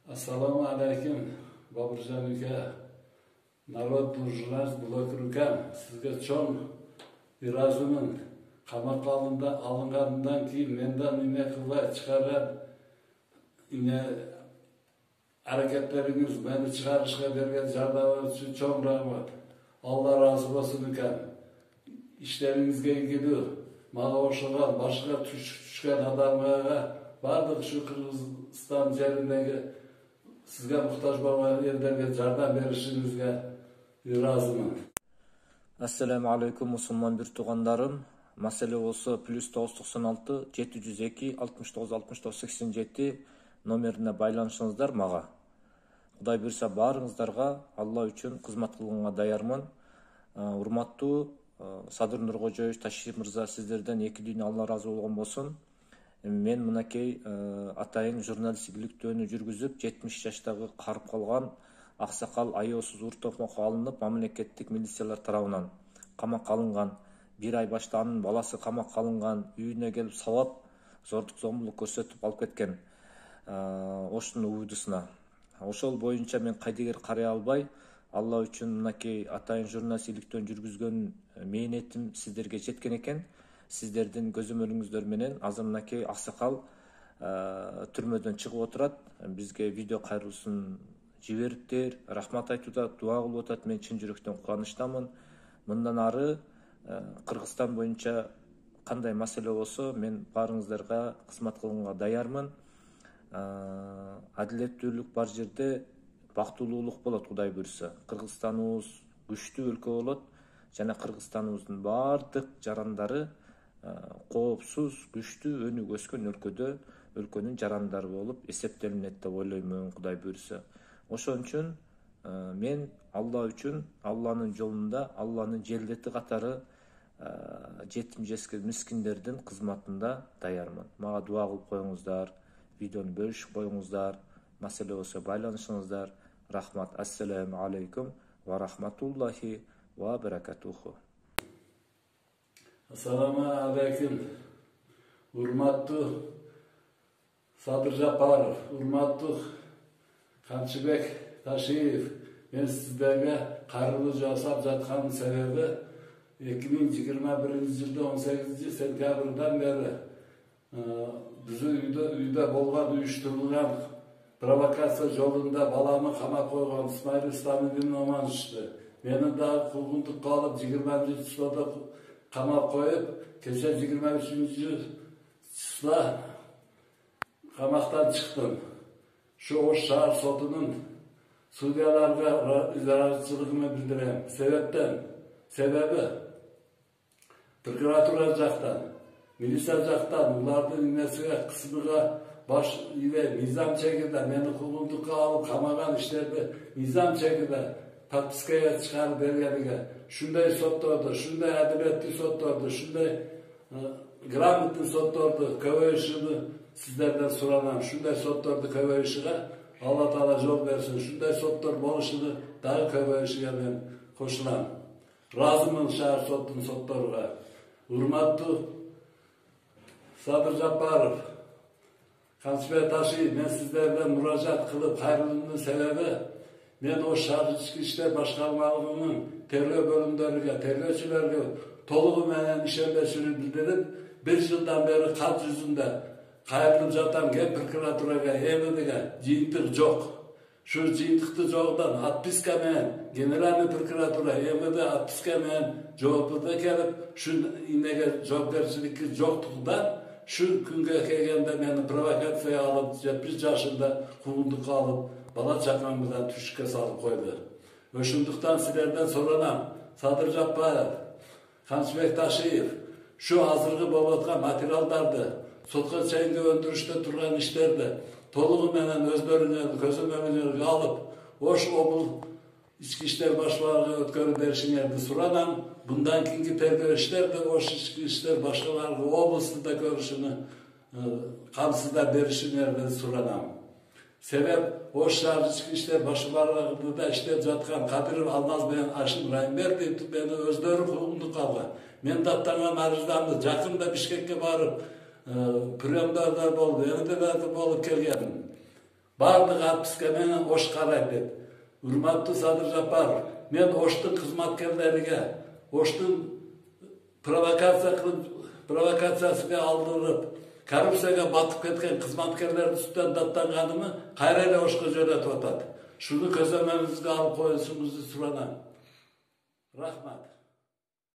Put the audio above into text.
Assalomu alaykum, Boburjon uka, Narodный jurnalist bloger ukam. Sizga cho'ng virazmin. Qamoqqa olingandan keyin mendan nima qilib chiqargan hareketleriniz, beni chiqarishga bergan yordaminiz uchun cho'ng rahmat. Allah razı olsun ukam. İşlerinizga ilgili manga o'xshagan boshqa tushgan odamlarga barliq shu Qirg'iziston yerindagi sizga muhtoj bo'lgan yerlarga yordam berishingizga roziman. Assalamu alaykum musulmon bir tuğanlarım. Mesele olsa +996 702 69 69 87 номеріне байланышыңыздар маға. Құдай берсе барыңыздарга Алла үшін қызмат кылганга даярмын. Урматтуу Садыр Нуркожоевич Ташир мырза, сиздерден эки дүйнө Алла разы болгон болсун. Мен мынакей атайын журналисттик иликтөөнү жүргүзүп 70 жаштагы карып калган аксакал аеосуз уртопмокко алынып, мамлекеттик милициялар тарабынан камакка алынган. Bir ay başta анын баласы камакка алынган, үйүнө келип сабап, зордук зомбулук көрсөтүп алып кеткен. Оштун уйдусуна. Ошол боюнча мен кайдыгер карай албай, Алла үчүн мынакей атайын журналисттиктен жүргүзгөн мээнетим сиздерге жеткен экен. Сиздердин көзөмөлүңүздөр менен азыр мынакей аксакал түрмөдөн чыгып отурат. Бизге видео кайрылуусун жибериптир, рахмат айтууда, дуа кылып атат. Мен чын жүрөктөн кубанычтамын. Мындан ары Кыргызстан боюнча кандай маселе болсо, мен барыңыздарга кызмат кылганга даярмын. Адилеттүүлүк бар жерде бактылуулук болот, Кудай буйрса. Кыргызстаныбыз күчтүү өлкө болот жана Кыргызстаныбыздын бардык жарандары коопсуз, күчтүү, өнүгүп өскөн өлкөнүн жарандары болуп эсептелинет деп ойлоймун, Кудай буйрса. Ошон үчүн мен Алла үчүн, Алланын жолунда, Алланын желдети катары жетим жесир мискиндердин кызматында даярмын. Мага дуа кылып коюңуздар, видеону бөлүшүп коюңуздар, маселе болсо байланышыңыздар. Рахмат. Ассаламу алейкум ва рахматуллахи ва баракатуху. Assalomu alaykum. Hurmatli Sadir Japarov, hurmatli Qamchibek Tashiyev. Men sizlarga qayrılуу жасап жаткан себеби 2021-жылда 18-сентябрдан бери биздин үйдө болгон уюштурулган провокация жолунда баламы камап койгон Исмаил Исламовдун Омановичти мени дагы куугунтукка алып 20-числода камап коюп, кече 23-число камактан чыктым. Şu Ош шаар сотунун судьяларга ыраазычылыгымды билдирем. Себеби прокуратура жактан, милиция жактан улардын несиге кысымга баш иле мыйзам чегинде мени куугунтукка алып камаган иштерди мыйзам чегинде подпискага чыгарып бергениге, шундай сотторду, шундай адилеттүү сотторду, шундай грамотный сотторду көбөйүшүнү сиздерден суранам. Шундай сотторду көбөйүшүгө Алла Таала жол берсин. Шундай соттор болушуну дагы көбөйүшүгө мен кошулам. Разымын шаар соттун сотторуга. Урматтуу Садыр Жапаров, Qamchibek Tashiyev, мен сиздерден муражаат кылып кайрылуумдун себеби, мен Ош шаар ички иштер башкармалыгынын тергөө бөлүмдөрүгө, тергөөчүлөргө толугу менен ишендирүүнү билдирип, 1 жылдан бери кат жүзүндө кайрылып жатам ке прокуратурага, МВДге жыйынтык жок. Şu жыйынтыкты жогдон отписка менен Генеральный прокуратура, МВД отписка менен жоопта келип, şu инеге жоопкерчиликти жоктугунда şu күнгө келгенде мени провокация алып, 70 жашында куугунтукка алып, бала чакам менен түшүккө салып койду. Ошондуктан силерден суранам, Садыр Жапаров, Qamchibek Tashiyev, şu азыркы болуп аткан материалдарды, сотко чейинки өндүрүштө турган иштерди толугу менен өздөрүнүн көзөмөлүнө алып, Ош облус ички иштер башкармалыгына өткөрүп беришиңерди суранам. Bundan kийинки тергөө иштерди Ош ички иштер башкармалыгы облустунда көрүшүнү камсыздап беришиңерди суранам. Себеп Ош шаар ички иштер башкармалыгында иштеп жаткан Кадыров Алмаз менен Ашим Райымбердиев мени өздөрү куугунтукка алган. Мен даттанган арыздамды жакында Бишкекке барып, приемдардар болуп, МВД болуп келгенмин. Бардық отпуска менен Ош карайт деп. Урматтуу Садыр Жапаров, мен Оштун кызматкерлериге, Оштун провокациясына алдырып, коррупцияга батып кеткен кызматкерлердин үстүнөн даттанганымы кайра эле Ошко жөнөтүп атат. Шуну көзөмөлүңүзгө алып коюшуңузду суранам. Рахмат.